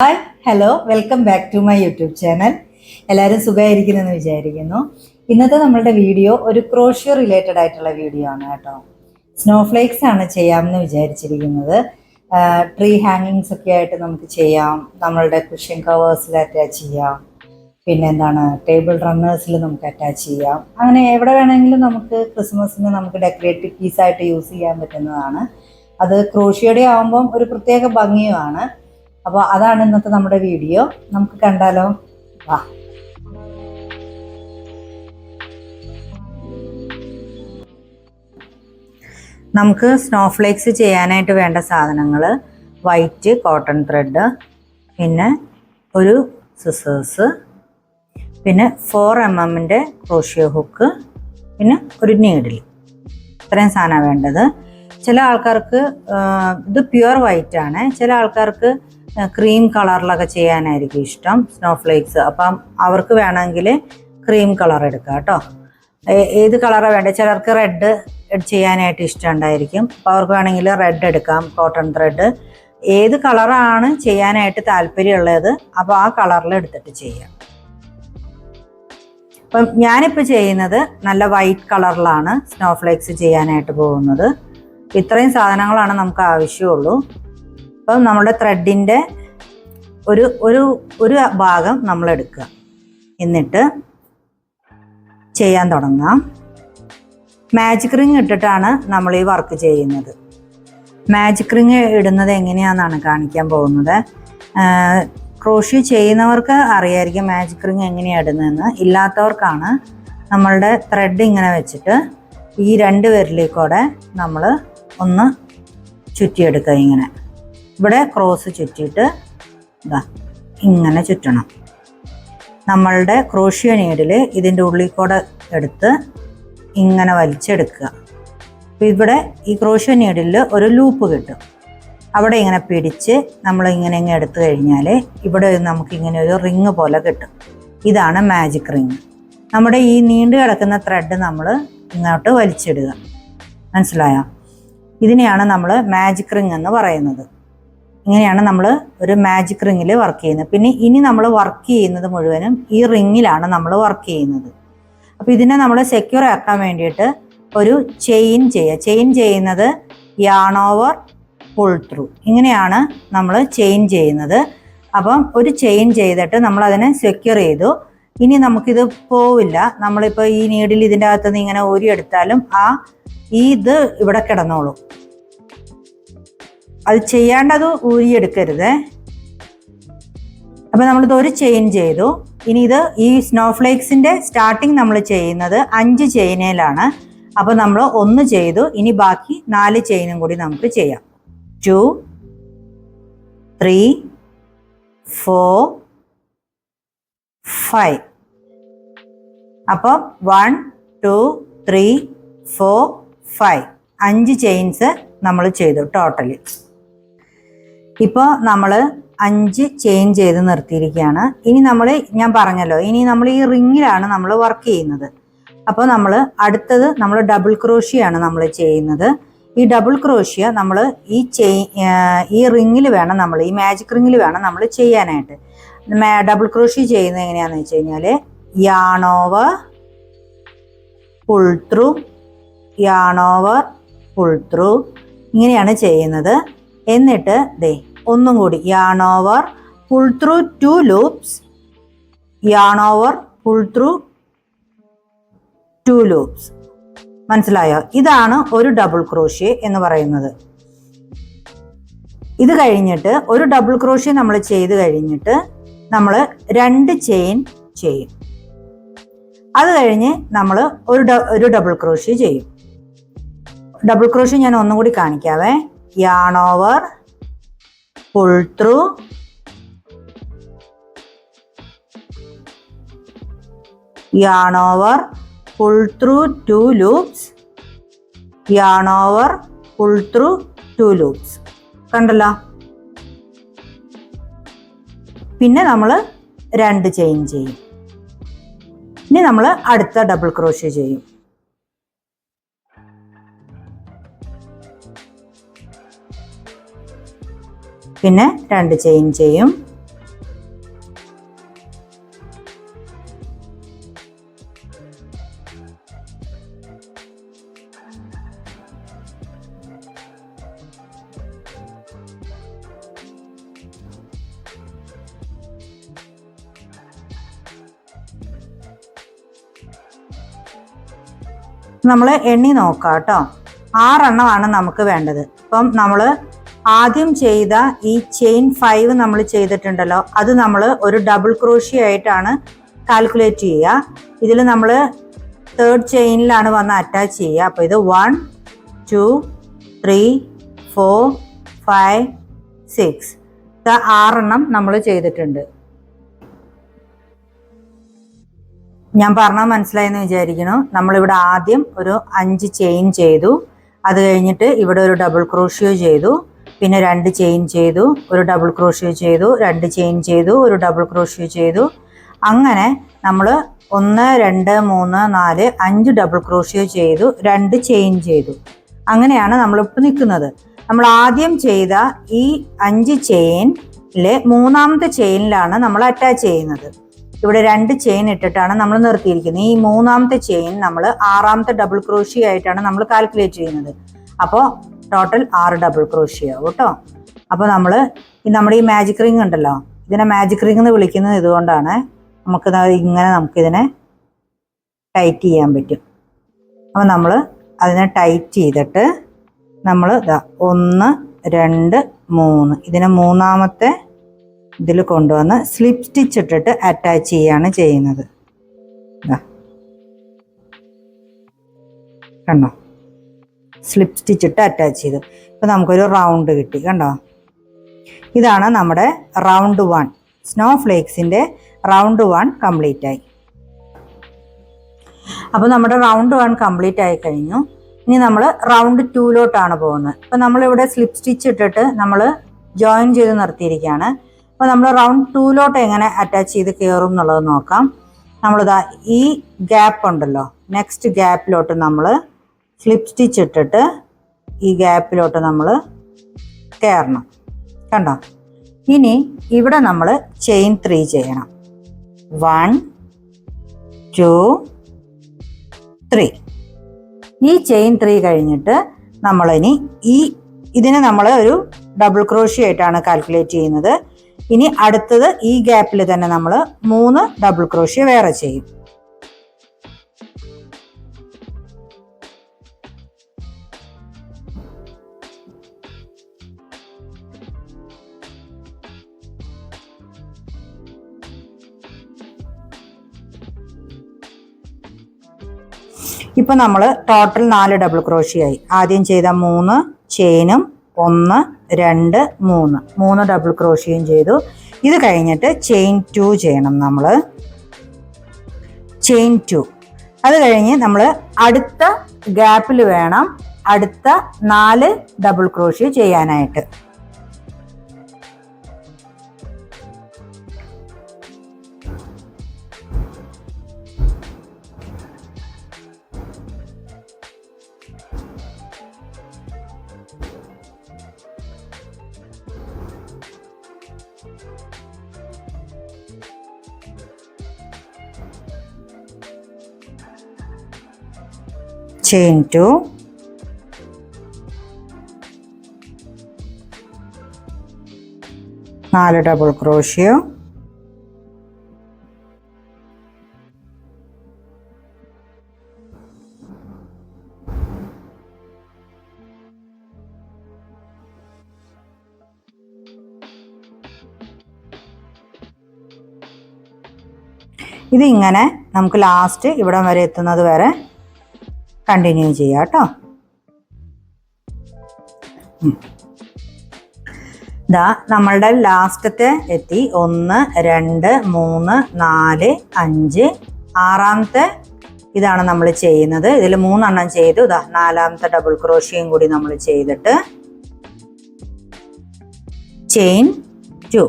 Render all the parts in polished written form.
Hi hello welcome back to my YouTube channel. എല്ലാവരും സുഖമായിരിക്കുന്നെന്ന് വിചാരിക്കുന്നു. ഇന്നത്തെ നമ്മളുടെ വീഡിയോ ഒരു ക്രോഷ്യോ റിലേറ്റഡ് ആയിട്ടുള്ള വീഡിയോ ആണ് കേട്ടോ. സ്നോഫ്ലേക്സ് ആണ് ചെയ്യാമെന്ന് വിചാരിച്ചിരിക്കുന്നത്. ട്രീ ഹാങ്ങിങ്സ് ഒക്കെ ആയിട്ട് നമുക്ക് ചെയ്യാം, നമ്മളുടെ കുഷ്യൻ കവേഴ്സിൽ അറ്റാച്ച് ചെയ്യാം, പിന്നെ എന്താണ് ടേബിൾ റണ്ണേഴ്സിൽ നമുക്ക് അറ്റാച്ച് ചെയ്യാം. അങ്ങനെ എവിടെ വേണമെങ്കിലും നമുക്ക് ക്രിസ്മസിന് നമുക്ക് ഡെക്കറേറ്റീവ് പീസായിട്ട് യൂസ് ചെയ്യാൻ പറ്റുന്നതാണ്. അത് ക്രോഷ്യോയുടെ ആകുമ്പം ഒരു പ്രത്യേക ഭംഗിയുമാണ്. അപ്പോൾ അതാണ് ഇന്നത്തെ നമ്മുടെ വീഡിയോ. നമുക്ക് കണ്ടാലോ? വാ. നമുക്ക് സ്നോഫ്ലേക്സ് ചെയ്യാനായിട്ട് വേണ്ട സാധനങ്ങൾ വൈറ്റ് കോട്ടൺ ത്രെഡ്, പിന്നെ ഒരു സിസേഴ്സ്, പിന്നെ 4mm ക്രോഷ്യോ ഹുക്ക്, പിന്നെ ഒരു നീഡിൽ. ഇത്രയും സാധനമാണ് വേണ്ടത്. ചില ആൾക്കാർക്ക് ഇത് പ്യുവർ വൈറ്റ് ആണ്, ചില ആൾക്കാർക്ക് ക്രീം കളറിലൊക്കെ ചെയ്യാനായിരിക്കും ഇഷ്ടം സ്നോഫ്ലേക്സ്. അപ്പം അവർക്ക് വേണമെങ്കിൽ ക്രീം കളർ എടുക്കാം കേട്ടോ. ഏത് കളറാണ് വേണ്ടത്? ചിലർക്ക് റെഡ് ചെയ്യാനായിട്ട് ഇഷ്ടം ഉണ്ടായിരിക്കും, അപ്പോൾ അവർക്ക് വേണമെങ്കിൽ റെഡ് എടുക്കാം, കോട്ടൺ ത്രെഡ്. ഏത് കളറാണ് ചെയ്യാനായിട്ട് താല്പര്യമുള്ളത് അപ്പോൾ ആ കളറിൽ എടുത്തിട്ട് ചെയ്യാം. അപ്പം ഞാനിപ്പോൾ ചെയ്യുന്നത് നല്ല വൈറ്റ് കളറിലാണ് സ്നോഫ്ലേക്സ് ചെയ്യാനായിട്ട് പോകുന്നത്. ഇത്രയും സാധനങ്ങളാണ് നമുക്ക് ആവശ്യമുള്ളൂ. അപ്പം നമ്മുടെ ത്രെഡിൻ്റെ ഒരു ഭാഗം നമ്മൾ എടുക്കുക, എന്നിട്ട് ചെയ്യാൻ തുടങ്ങാം. മാജിക് റിങ് ഇട്ടിട്ടാണ് നമ്മൾ ഈ വർക്ക് ചെയ്യുന്നത്. മാജിക് റിങ് ഇടുന്നത് എങ്ങനെയാണെന്നാണ് കാണിക്കാൻ പോകുന്നത്. ക്രോഷ്യോ ചെയ്യുന്നവർക്ക് അറിയായിരിക്കും മാജിക് റിങ് എങ്ങനെയാണ് ഇടുന്നതെന്ന്. ഇല്ലാത്തവർക്കാണ് നമ്മളുടെ ത്രെഡ് ഇങ്ങനെ വെച്ചിട്ട് ഈ രണ്ട് വിരലിൽ നമ്മൾ ഒന്ന് ചുറ്റിയെടുക്കുക. ഇങ്ങനെ ഇവിടെ ക്രോസ് ചുറ്റിയിട്ട് ഇങ്ങനെ ചുറ്റണം. നമ്മളുടെ ക്രോഷ്യോ നീഡിൽ ഇതിൻ്റെ ഉള്ളിൽ കൂടെ എടുത്ത് ഇങ്ങനെ വലിച്ചെടുക്കുക. അപ്പോൾ ഇവിടെ ഈ ക്രോഷ്യോ നീഡിൽ ഒരു ലൂപ്പ് കിട്ടും. അവിടെ ഇങ്ങനെ പിടിച്ച് നമ്മൾ ഇങ്ങനെ എടുത്തു കഴിഞ്ഞാൽ ഇവിടെ നമുക്കിങ്ങനെ ഒരു റിങ് പോലെ കിട്ടും. ഇതാണ് മാജിക് റിങ്. നമ്മുടെ ഈ നീണ്ടു കിടക്കുന്ന ത്രെഡ് നമ്മൾ ഇങ്ങോട്ട് വലിച്ചിടുക. മനസ്സിലായോ? ഇതിനെയാണ് നമ്മൾ മാജിക് റിങ് എന്ന് പറയുന്നത്. ഇങ്ങനെയാണ് നമ്മൾ ഒരു മാജിക് റിങ്ങിൽ വർക്ക് ചെയ്യുന്നത്. പിന്നെ ഇനി നമ്മൾ വർക്ക് ചെയ്യുന്നത് മുഴുവനും ഈ റിങ്ങിലാണ് നമ്മൾ വർക്ക് ചെയ്യുന്നത്. അപ്പോൾ ഇതിനെ നമ്മൾ സെക്യൂർ ആക്കാൻ വേണ്ടിയിട്ട് ഒരു ചെയിൻ ചെയ്യുക. ചെയിൻ ചെയ്യുന്നത് യാൺ ഓവർ പുൾ ത്രൂ, ഇങ്ങനെയാണ് നമ്മൾ ചെയിൻ ചെയ്യുന്നത്. അപ്പം ഒരു ചെയിൻ ചെയ്തിട്ട് നമ്മളതിനെ സെക്യൂർ ചെയ്തു. ഇനി നമുക്കിത് പോവില്ല. നമ്മളിപ്പോൾ ഈ നീഡിൽ ഇതിൻ്റെ അകത്തുനിന്ന് ഇങ്ങനെ ഊരിയെടുത്താലും ഇത് ഇവിടെ കിടന്നോളും. അത് ചെയ്യാണ്ടത് ഊരിയെടുക്കരുത്. അപ്പം നമ്മളിത് ഒരു ചെയിൻ ചെയ്തു. ഇനി ഇത് ഈ സ്നോഫ്ലേക്സിൻ്റെ സ്റ്റാർട്ടിങ് നമ്മൾ ചെയ്യുന്നത് 5 ചെയിനിലാണ്. അപ്പോൾ നമ്മൾ 1 ചെയ്തു. ഇനി ബാക്കി 4 ചെയിനും കൂടി നമുക്ക് ചെയ്യാം. 2 3 4 5. അപ്പോൾ 1 2 3 4 5 5 ചെയിൻസ് നമ്മൾ ചെയ്തു ടോട്ടലി. ഇപ്പോൾ നമ്മൾ 5 ചെയിൻ ചെയ്ത് നിർത്തിയിരിക്കുകയാണ്. ഇനി ഞാൻ പറഞ്ഞല്ലോ, ഇനി നമ്മൾ ഈ റിങ്ങിലാണ് നമ്മൾ വർക്ക് ചെയ്യുന്നത്. അപ്പോൾ നമ്മൾ അടുത്തത് നമ്മൾ ഡബിൾ ക്രോഷ്യോ ആണ് നമ്മൾ ചെയ്യുന്നത്. ഈ ഡബിൾ ക്രോഷ്യോ നമ്മൾ ഈ റിങ്ങിൽ വേണം, നമ്മൾ ഈ മാജിക് റിങ്ങിൽ വേണം നമ്മൾ ചെയ്യാനായിട്ട്. ഡബിൾ ക്രോഷ്യോ ചെയ്യുന്നത് എങ്ങനെയാണെന്ന് വെച്ച് കഴിഞ്ഞാൽ yarn over pull through, yarn over pull through, ഇങ്ങനെയാണ് ചെയ്യുന്നത്. എന്നിട്ട് ഒന്നും കൂടി yarn over pull through 2 loops, yarn over pull through 2 loops. മനസ്സിലായോ? ഇതാണ് ഒരു ഡബിൾ ക്രോഷ്യോ എന്ന് പറയുന്നത്. ഇത് കഴിഞ്ഞിട്ട് ഒരു ഡബിൾ ക്രോഷ്യോ നമ്മൾ ചെയ്ത് കഴിഞ്ഞിട്ട് നമ്മൾ 2 ചെയിൻ ചെയ്യും. അത് കഴിഞ്ഞ് നമ്മൾ ഒരു ഡബിൾ ക്രോഷ്യോ ചെയ്യും. ഡബിൾ ക്രോഷ്യോ ഞാൻ ഒന്നും കൂടി കാണിക്കാവേ. Yarn over pull through, yarn over pull through 2 loops, yarn over pull through 2 loops. കണ്ടല്ലോ? പിന്നെ നമ്മൾ 2 ചെയിൻ ചെയ്യും. ഇനി നമ്മൾ അടുത്ത ഡബിൾ ക്രോഷ്യോ ചെയ്യും. പിന്നെ 2 ചെയിൻ ചെയ്യും. നമ്മൾ എണ്ണി നോക്കാം കേട്ടോ. 6 എണ്ണമാണ് നമുക്ക് വേണ്ടത്. അപ്പം നമ്മൾ ആദ്യം ചെയ്ത ഈ ചെയിൻ 5 നമ്മൾ ചെയ്തിട്ടുണ്ടല്ലോ, അത് നമ്മൾ ഒരു ഡബിൾ ക്രോഷ്യ ആയിട്ടാണ് കാൽക്കുലേറ്റ് ചെയ്യുക. ഇതിൽ നമ്മൾ 3rd ചെയിനിലാണ് വന്ന് അറ്റാച്ച് ചെയ്യുക. അപ്പോൾ ഇത് 1 2 3 4 5 6 ഇത് 6 എണ്ണം നമ്മൾ ചെയ്തിട്ടുണ്ട്. ഞാൻ പറഞ്ഞാൽ മനസ്സിലായെന്ന് വിചാരിക്കുന്നു. നമ്മളിവിടെ ആദ്യം ഒരു 5 ചെയിൻ ചെയ്തു, അത് കഴിഞ്ഞിട്ട് ഇവിടെ ഒരു ഡബിൾ ക്രോഷ്യോ ചെയ്തു, പിന്നെ 2 ചെയിൻ ചെയ്തു, ഒരു ഡബിൾ ക്രോഷ്യോ ചെയ്തു, 2 ചെയിൻ ചെയ്തു, ഒരു ഡബിൾ ക്രോഷ്യോ ചെയ്തു. അങ്ങനെ നമ്മൾ 1 2 3 4 5 ഡബിൾ ക്രോഷ്യോ ചെയ്തു, 2 ചെയിൻ ചെയ്തു. അങ്ങനെയാണ് നമ്മളിപ്പോൾ നിൽക്കുന്നത്. നമ്മൾ ആദ്യം ചെയ്ത ഈ 5 ചെയിനിലെ 3ാമത്തെ ചെയിനിലാണ് നമ്മൾ അറ്റാച്ച് ചെയ്യുന്നത്. ഇവിടെ 2 ചെയിൻ ഇട്ടിട്ടാണ് നമ്മൾ നിർത്തിയിരിക്കുന്നത്. ഈ 3ാമത്തെ ചെയിൻ നമ്മൾ 6ാമത്തെ ഡബിൾ ക്രോഷ്യ ആയിട്ടാണ് നമ്മൾ കാൽക്കുലേറ്റ് ചെയ്യുന്നത്. അപ്പോൾ ടോട്ടൽ 6 ഡബിൾ ക്രോഷ്യ ആവും കേട്ടോ. അപ്പോൾ നമ്മുടെ ഈ മാജിക് റിംഗ് ഉണ്ടല്ലോ, ഇതിനെ മാജിക് റിംഗ് എന്ന് വിളിക്കുന്നത് ഇതുകൊണ്ടാണ്. നമുക്കിതിനെ ടൈറ്റ് ചെയ്യാൻ പറ്റും. അപ്പോൾ നമ്മൾ അതിനെ ടൈറ്റ് ചെയ്തിട്ട് നമ്മൾ 1 2 3 ഇതിനെ 3ാമത്തെ ഇതിൽ കൊണ്ടുവന്ന് സ്ലിപ്പ് സ്റ്റിച്ച് ഇട്ടിട്ട് അറ്റാച്ച് ചെയ്യാണ് ചെയ്യുന്നത്. കണ്ടോ, സ്ലിപ്പ് സ്റ്റിച്ച് ഇട്ട് അറ്റാച്ച് ചെയ്തു. ഇപ്പം നമുക്കൊരു റൗണ്ട് കിട്ടി. കണ്ടോ, ഇതാണ് നമ്മുടെ റൗണ്ട് 1. സ്നോ ഫ്ലേക്സിൻ്റെ റൗണ്ട് 1 കംപ്ലീറ്റ് ആയി. അപ്പോൾ നമ്മുടെ റൗണ്ട് 1 കംപ്ലീറ്റ് ആയി കഴിഞ്ഞു. ഇനി നമ്മൾ റൗണ്ട് 2ലോട്ടാണ് പോകുന്നത്. അപ്പോൾ നമ്മളിവിടെ സ്ലിപ്പ് സ്റ്റിച്ച് ഇട്ടിട്ട് നമ്മൾ ജോയിൻ ചെയ്ത് നിർത്തിയിരിക്കുകയാണ്. അപ്പോൾ നമ്മൾ റൗണ്ട് 2ലോട്ട് എങ്ങനെ അറ്റാച്ച് ചെയ്ത് കയറും എന്നുള്ളത് നോക്കാം. നമ്മളിതാ ഈ ഗ്യാപ്പ് ഉണ്ടല്ലോ, നെക്സ്റ്റ് ഗ്യാപ്പിലോട്ട് നമ്മൾ സ്ലിപ്പ് സ്റ്റിച്ച് ഇട്ടിട്ട് ഈ ഗ്യാപ്പിലോട്ട് നമ്മൾ കയറണം. കണ്ടോ, ഇനി ഇവിടെ നമ്മൾ ചെയിൻ 3 ചെയ്യണം. 1 2 3 ഈ ചെയിൻ 3 കഴിഞ്ഞിട്ട് നമ്മളിനി ഇതിനെ നമ്മൾ ഒരു ഡബിൾ ക്രോഷ്യ ആയിട്ടാണ് കാൽക്കുലേറ്റ് ചെയ്യുന്നത്. ഇനി അടുത്തത് ഈ ഗ്യാപ്പിൽ തന്നെ നമ്മൾ 3 ഡബിൾ ക്രോഷ്യ വേറെ ചെയ്യും. ഇപ്പൊ നമ്മൾ ടോട്ടൽ 4 ഡബിൾ ക്രോഷ്യ ആയി. ആദ്യം ചെയ്ത 3 ചെയിനും 1 2 3 ഡബിൾ ക്രോഷ്യയും ചെയ്തു. ഇത് കഴിഞ്ഞിട്ട് ചെയിൻ 2 ചെയ്യണം നമ്മൾ. ചെയിൻ 2 അത് കഴിഞ്ഞ് നമ്മൾ അടുത്ത ഗ്യാപ്പിൽ വേണം അടുത്ത 4 ഡബിൾ ക്രോഷ്യ ചെയ്യാനായിട്ട്. ചെയിൻ 2 4 ഡബിൾ ക്രോഷ്യ, ഇതിങ്ങനെ നമുക്ക് ലാസ്റ്റ് ഇവിടം വരെ എത്തുന്നത് വരെ കണ്ടിന്യൂ ചെയ്യാം കേട്ടോ. നമ്മളുടെ ലാസ്റ്റത്തെ എത്തി. 1 2 3 4 5 6ാമത്തെ ഇതാണ് നമ്മൾ ചെയ്യുന്നത്. ഇതിൽ 3 എണ്ണം ചെയ്തു. 4ാമത്തെ ഡബിൾ ക്രോഷ്യയും കൂടി നമ്മൾ ചെയ്തിട്ട് ചെയിൻ 2.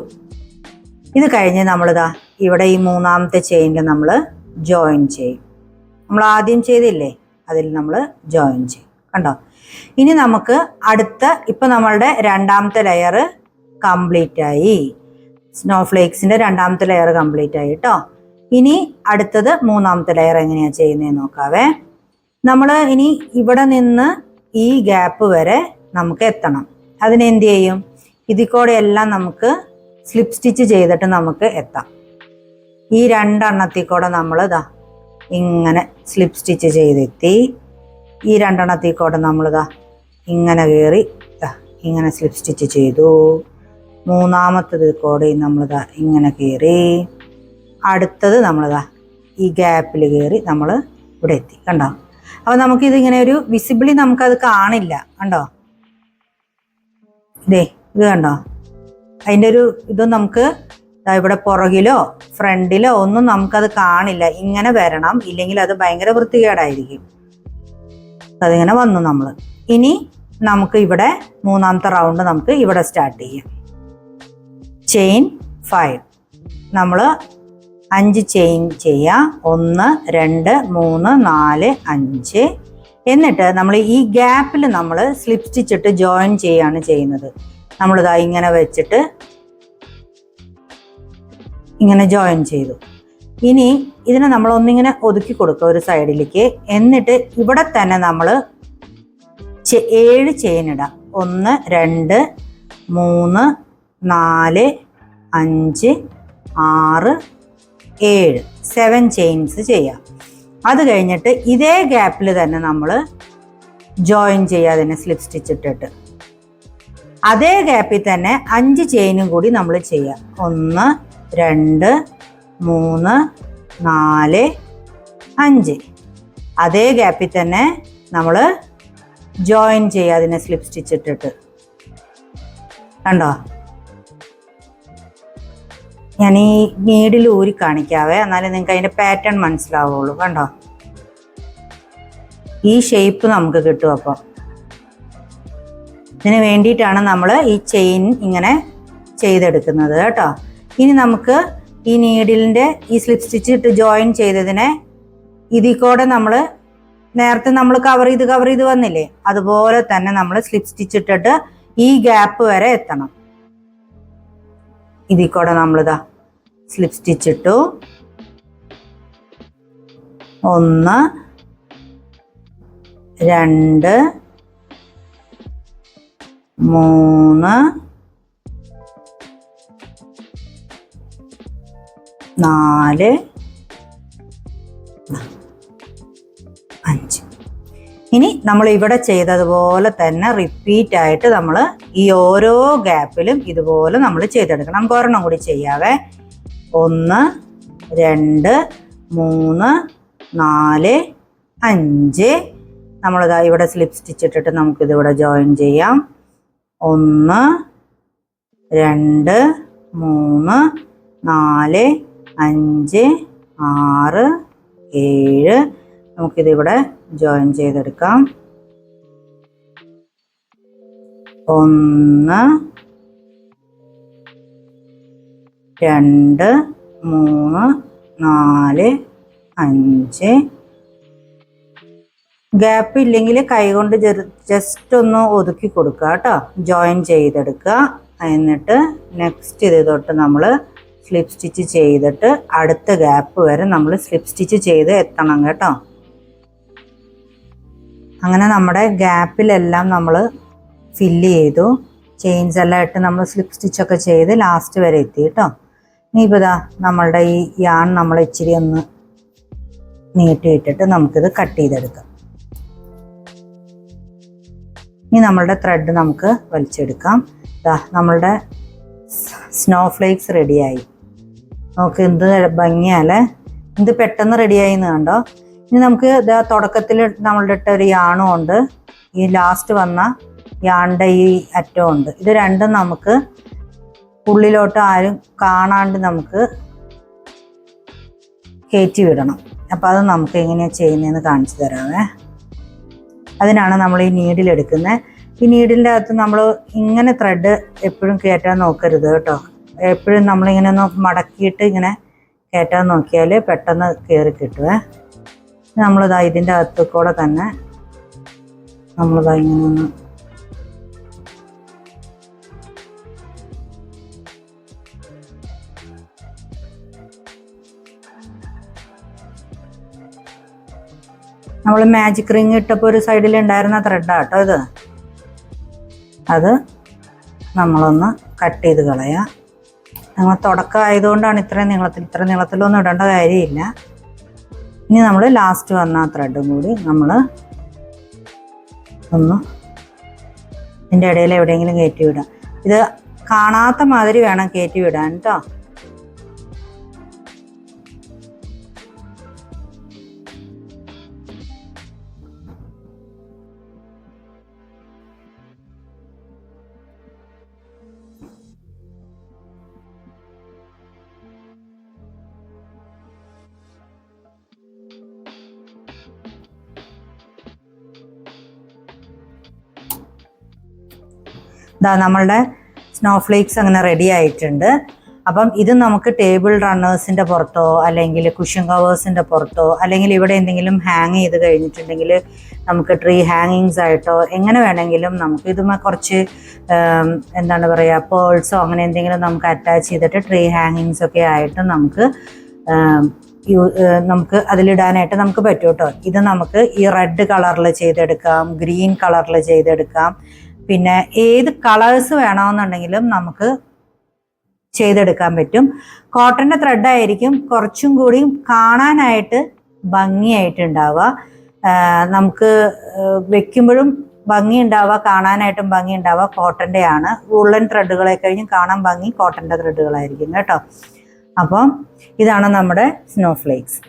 ഇത് കഴിഞ്ഞ് നമ്മളിതാ ഇവിടെ ഈ 3ാമത്തെ ചെയിനിൽ നമ്മൾ ജോയിൻ ചെയ്യും. നമ്മൾ ആദ്യം ചെയ്തില്ലേ, അതിൽ നമ്മൾ ജോയിൻ ചെയ്യും. കണ്ടോ, ഇനി നമുക്ക് അടുത്ത ഇപ്പം നമ്മളുടെ 2ാമത്തെ ലെയർ കംപ്ലീറ്റ് ആയി. സ്നോ ഫ്ലേക്സിൻ്റെ 2ാമത്തെ ലെയർ കംപ്ലീറ്റ് ആയി കേട്ടോ. ഇനി അടുത്തത് 3ാമത്തെ ലെയർ എങ്ങനെയാണ് ചെയ്യുന്നതെന്ന് നോക്കാവേ. നമ്മൾ ഇനി ഇവിടെ നിന്ന് ഈ ഗ്യാപ്പ് വരെ നമുക്ക് എത്തണം. അതിനെന്ത് ചെയ്യും, ഇതിൽ കൂടെ എല്ലാം നമുക്ക് സ്ലിപ്പ് സ്റ്റിച്ച് ചെയ്തിട്ട് നമുക്ക് എത്താം. ഈ 2 എണ്ണത്തിൽ കൂടെ നമ്മൾ ഇങ്ങനെ സ്ലിപ്പ് സ്റ്റിച്ച് ചെയ്തെത്തി. ഈ രണ്ടെണ്ണത്തിൽ കൂടെ നമ്മളിതാ ഇങ്ങനെ കയറി ഇങ്ങനെ സ്ലിപ്പ് സ്റ്റിച്ച് ചെയ്തു. മൂന്നാമത്തത് കൂടെ നമ്മളിതാ ഇങ്ങനെ കയറി. അടുത്തത് നമ്മളിതാ ഈ ഗ്യാപ്പിൽ കയറി നമ്മൾ ഇവിടെ എത്തി. കണ്ടോ? അപ്പോൾ നമുക്കിതിങ്ങനെ ഒരു വിസിബിളി നമുക്കത് കാണില്ല. കണ്ടോ? ഇത് കണ്ടോ? അതിൻ്റെ ഒരു ഇത് നമുക്ക് ഇവിടെ പുറകിലോ ഫ്രണ്ടിലോ ഒന്നും നമുക്കത് കാണില്ല. ഇങ്ങനെ വരണം, ഇല്ലെങ്കിൽ അത് ഭയങ്കര വൃത്തികേടായിരിക്കും. അതിങ്ങനെ വന്നു നമ്മൾ. ഇനി നമുക്ക് ഇവിടെ മൂന്നാമത്തെ റൗണ്ട് നമുക്ക് ഇവിടെ സ്റ്റാർട്ട് ചെയ്യാം. ചെയിൻ 5 നമ്മൾ 5 ചെയിൻ ചെയ്യാം. 1 2 3 4 5. എന്നിട്ട് നമ്മൾ ഈ ഗ്യാപ്പിൽ നമ്മൾ സ്ലിപ്പ് സ്റ്റിച്ചിട്ട് ജോയിൻ ചെയ്യാണ് ചെയ്യുന്നത്. നമ്മളിതാ ഇങ്ങനെ വെച്ചിട്ട് ഇങ്ങനെ ജോയിൻ ചെയ്തു. ഇനി ഇതിനെ നമ്മൾ ഒന്നിങ്ങനെ ഒതുക്കി കൊടുക്കുക ഒരു സൈഡിലേക്ക്. എന്നിട്ട് ഇവിടെ തന്നെ നമ്മൾ 7 ചെയിൻ ഇടാം. 1 2 3 4 5 6 7 7 ചെയിൻസ് ചെയ്യാം. അത് കഴിഞ്ഞിട്ട് ഇതേ ഗ്യാപ്പിൽ തന്നെ നമ്മൾ ജോയിൻ ചെയ്യുക. അതിനെ സ്ലിപ്പ് സ്റ്റിച്ച് ഇട്ടിട്ട് അതേ ഗ്യാപ്പിൽ തന്നെ 5 ചെയിനും കൂടി നമ്മൾ ചെയ്യാം. 1 2 3 4 5 അതേ ഗ്യാപ്പിൽ തന്നെ നമ്മൾ ജോയിൻ ചെയ്യുക. അതിനെ സ്ലിപ്പ് സ്റ്റിച്ച് ഇട്ടിട്ട് കണ്ടോ? ഞാൻ ഈ നീഡിൽ ഊരി കാണിക്കാവേ, എന്നാലും നിങ്ങൾക്ക് അതിൻ്റെ പാറ്റേൺ മനസ്സിലാവുള്ളൂ. കണ്ടോ? ഈ ഷേപ്പ് നമുക്ക് കിട്ടും. അപ്പം ഇതിന് വേണ്ടിയിട്ടാണ് നമ്മൾ ഈ ചെയിൻ ഇങ്ങനെ ചെയ്തെടുക്കുന്നത് കേട്ടോ. ഇനി നമുക്ക് ഈ നീഡിലിൻ്റെ ഈ സ്ലിപ്പ് സ്റ്റിച്ച് ഇട്ട് ജോയിൻ ചെയ്തതിനെ ഇതിൽ കൂടെ നമ്മൾ നേരത്തെ നമ്മൾ കവർ ചെയ്ത് വന്നില്ലേ, അതുപോലെ തന്നെ നമ്മൾ സ്ലിപ്പ് സ്റ്റിച്ച് ഇട്ടിട്ട് ഈ ഗ്യാപ്പ് വരെ എത്തണം. ഇതിൽ കൂടെ നമ്മളിതാ സ്ലിപ്പ് സ്റ്റിച്ച് ഇട്ടു. 1 2 3 4 5. ഇനി നമ്മൾ ഇവിടെ ചെയ്തതുപോലെ തന്നെ റിപ്പീറ്റ് ആയിട്ട് നമ്മൾ ഈ ഓരോ ഗ്യാപ്പിലും ഇതുപോലെ നമ്മൾ ചെയ്തെടുക്കണം. നമുക്ക് ഒരെണ്ണം കൂടി ചെയ്യാവേ. 1 2 3 4 5. നമ്മളിതാ ഇവിടെ സ്ലിപ്പ് സ്റ്റിച്ച് ഇട്ടിട്ട് നമുക്കിതിവിടെ ജോയിൻ ചെയ്യാം. 1 2 3 4 5 6 7. നമുക്കിതിവിടെ ജോയിൻ ചെയ്തെടുക്കാം. 1 2 3 4 5. ഗ്യാപ്പ് ഇല്ലെങ്കിൽ കൈകൊണ്ട് ജസ്റ്റ് ഒന്ന് ഒതുക്കി കൊടുക്കുക കേട്ടോ. ജോയിൻ ചെയ്തെടുക്കുക. എന്നിട്ട് നെക്സ്റ്റ് ഇത് തൊട്ട് നമ്മൾ സ്ലിപ്പ് സ്റ്റിച്ച് ചെയ്തിട്ട് അടുത്ത ഗ്യാപ്പ് വരെ നമ്മൾ സ്ലിപ്പ് സ്റ്റിച്ച് ചെയ്ത് എത്തണം കേട്ടോ. അങ്ങനെ നമ്മുടെ ഗ്യാപ്പിലെല്ലാം നമ്മൾ ഫില്ല് ചെയ്തു. ചെയിൻസ് എല്ലാം ഇട്ട് നമ്മൾ സ്ലിപ്പ് സ്റ്റിച്ചൊക്കെ ചെയ്ത് ലാസ്റ്റ് വരെ എത്തി കേട്ടോ. ഇനിയിപ്പോൾ ഇതാ നമ്മളുടെ ഈ യാൺ നമ്മൾ ഇച്ചിരി ഒന്ന് നീട്ടിയിട്ടിട്ട് നമുക്കിത് കട്ട് ചെയ്തെടുക്കാം. ഇനി നമ്മളുടെ ത്രെഡ് നമുക്ക് വലിച്ചെടുക്കാം. ഇതാ നമ്മളുടെ സ്നോ ഫ്ലേക്സ് റെഡിയായി. നമുക്ക് എന്ത് ഭംഗിയാലേ, എന്ത് പെട്ടെന്ന് റെഡിയായി എന്ന് കണ്ടോ. ഇനി നമുക്ക് ഇതാ തുടക്കത്തിൽ നമ്മളുടെ ഇട്ട ഒരു യാണും ഉണ്ട്, ഈ ലാസ്റ്റ് വന്ന യാണിൻ്റെ ഈ അറ്റവും ഉണ്ട്. ഇത് രണ്ടും നമുക്ക് ഉള്ളിലോട്ട് ആരും കാണാണ്ട് നമുക്ക് കയറ്റി വിടണം. അപ്പോൾ അത് നമുക്ക് എങ്ങനെയാണ് ചെയ്യുന്നതെന്ന് കാണിച്ചു തരാമേ. അതിനാണ് നമ്മൾ ഈ നീഡിലെടുക്കുന്നത്. ഈ നീഡിലിൻ്റെ അകത്ത് നമ്മൾ ഇങ്ങനെ ത്രെഡ് എപ്പോഴും കയറ്റാൻ നോക്കരുത് കേട്ടോ. എപ്പോഴും നമ്മളിങ്ങനെ ഒന്ന് മടക്കിയിട്ട് ഇങ്ങനെ കയറ്റാൻ നോക്കിയാൽ പെട്ടെന്ന് കയറി കിട്ടുമേ. നമ്മളിതാ ഇതിൻ്റെ അകത്ത് കൂടെ തന്നെ നമ്മളിതാ ഇങ്ങനെ ഒന്ന് നമ്മൾ മാജിക് റിങ് ഇട്ടപ്പോൾ ഒരു സൈഡിൽ ഉണ്ടായിരുന്ന ത്രെഡാണ് കേട്ടോ ഇത്. അത് നമ്മളൊന്ന് കട്ട് ചെയ്ത് കളയാം. നമ്മൾ തുടക്കം ആയതുകൊണ്ടാണ് ഇത്ര നീളത്തിലൊന്നും ഇടേണ്ട കാര്യമില്ല. ഇനി നമ്മൾ ലാസ്റ്റ് വന്ന ത്രെഡും കൂടി നമ്മൾ ഒന്ന് ഇതിൻ്റെ ഇടയിൽ എവിടെയെങ്കിലും കയറ്റി വിടാം. ഇത് കാണാത്ത മാതിരി വേണം കയറ്റി വിടാൻ കേട്ടോ. ഇതാ നമ്മളുടെ സ്നോഫ്ലേക്സ് അങ്ങനെ റെഡി ആയിട്ടുണ്ട്. അപ്പം ഇത് നമുക്ക് ടേബിൾ റണ്ണേഴ്സിൻ്റെ പുറത്തോ അല്ലെങ്കിൽ കുഷൻ കവേഴ്സിൻ്റെ പുറത്തോ അല്ലെങ്കിൽ ഇവിടെ എന്തെങ്കിലും ഹാങ് ചെയ്ത് കഴിഞ്ഞിട്ടുണ്ടെങ്കിൽ നമുക്ക് ട്രീ ഹാങ്ങിങ്സ് ആയിട്ടോ എങ്ങനെ വേണമെങ്കിലും നമുക്ക് ഇതുമേ കുറച്ച് എന്താണ് പറയുക പേൾസോ അങ്ങനെ എന്തെങ്കിലും നമുക്ക് അറ്റാച്ച് ചെയ്തിട്ട് ട്രീ ഹാങ്ങിങ്സ് ഒക്കെ ആയിട്ട് നമുക്ക് അതിലിടാനായിട്ട് നമുക്ക് പറ്റും കേട്ടോ. ഇത് നമുക്ക് ഈ റെഡ് കളറിൽ ചെയ്തെടുക്കാം, ഗ്രീൻ കളറിൽ ചെയ്തെടുക്കാം, പിന്നെ ഏത് കളേഴ്സ് വേണമെന്നുണ്ടെങ്കിലും നമുക്ക് ചെയ്തെടുക്കാൻ പറ്റും. കോട്ടൻ്റെ ത്രെഡായിരിക്കും കുറച്ചും കൂടി കാണാനായിട്ട് ഭംഗിയായിട്ടുണ്ടാവുക. നമുക്ക് വെക്കുമ്പോഴും ഭംഗി ഉണ്ടാവുക, കാണാനായിട്ടും ഭംഗി ഉണ്ടാവുക കോട്ടൻ്റെ ആണ്. വുള്ളൻ ത്രെഡുകളെ കഴിഞ്ഞും കാണാൻ ഭംഗി കോട്ടൻ്റെ ത്രെഡുകളായിരിക്കും കേട്ടോ. അപ്പം ഇതാണ് നമ്മുടെ സ്നോഫ്ലേക്സ്.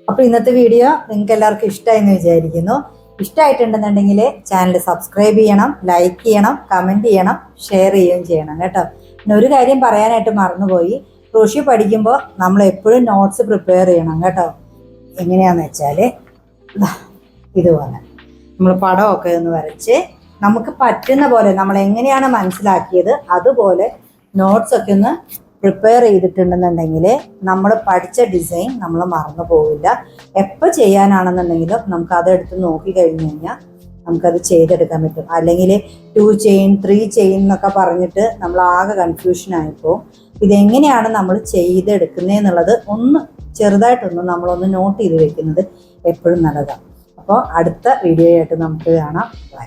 അപ്പോൾ ഇന്നത്തെ വീഡിയോ നിങ്ങൾക്ക് എല്ലാവർക്കും ഇഷ്ടമായെന്ന് വിചാരിക്കുന്നു. ഇഷ്ടമായിട്ടുണ്ടെന്നുണ്ടെങ്കിൽ ചാനൽ സബ്സ്ക്രൈബ് ചെയ്യണം, ലൈക്ക് ചെയ്യണം, കമൻറ്റ് ചെയ്യണം, ഷെയർ ചെയ്യുകയും ചെയ്യണം കേട്ടോ. പിന്നെ ഒരു കാര്യം പറയാനായിട്ട് മറന്നുപോയി, ക്രോഷ്യോ പഠിക്കുമ്പോൾ നമ്മൾ എപ്പോഴും നോട്ട്സ് പ്രിപ്പയർ ചെയ്യണം കേട്ടോ. എങ്ങനെയാണെന്ന് വെച്ചാൽ ഇതുപോലെ നമ്മൾ പടമൊക്കെ ഒന്ന് വരച്ച് നമുക്ക് പറ്റുന്ന പോലെ നമ്മൾ എങ്ങനെയാണ് മനസ്സിലാക്കിയത് അതുപോലെ നോട്ട്സൊക്കെ ഒന്ന് പ്രിപ്പയർ ചെയ്തിട്ടുണ്ടെന്നുണ്ടെങ്കിൽ നമ്മൾ പഠിച്ച ഡിസൈൻ നമ്മൾ മറന്നു പോവില്ല. എപ്പോൾ ചെയ്യാനാണെന്നുണ്ടെങ്കിലും നമുക്കതെടുത്ത് നോക്കി കഴിഞ്ഞ് കഴിഞ്ഞാൽ നമുക്കത് ചെയ്തെടുക്കാൻ പറ്റും. അല്ലെങ്കിൽ 2 ചെയിൻ 3 ചെയിൻ എന്നൊക്കെ പറഞ്ഞിട്ട് നമ്മൾ ആകെ കൺഫ്യൂഷനായിപ്പോൾ ഇതെങ്ങനെയാണ് നമ്മൾ ചെയ്തെടുക്കുന്നതെന്നുള്ളത് ഒന്ന് ചെറുതായിട്ടൊന്ന് നമ്മളൊന്ന് നോട്ട് ചെയ്ത് വെക്കുന്നത് എപ്പോഴും നല്ലതാണ്. അപ്പോൾ അടുത്ത വീഡിയോ ആയിട്ട് നമുക്ക് കാണാം. ബൈ.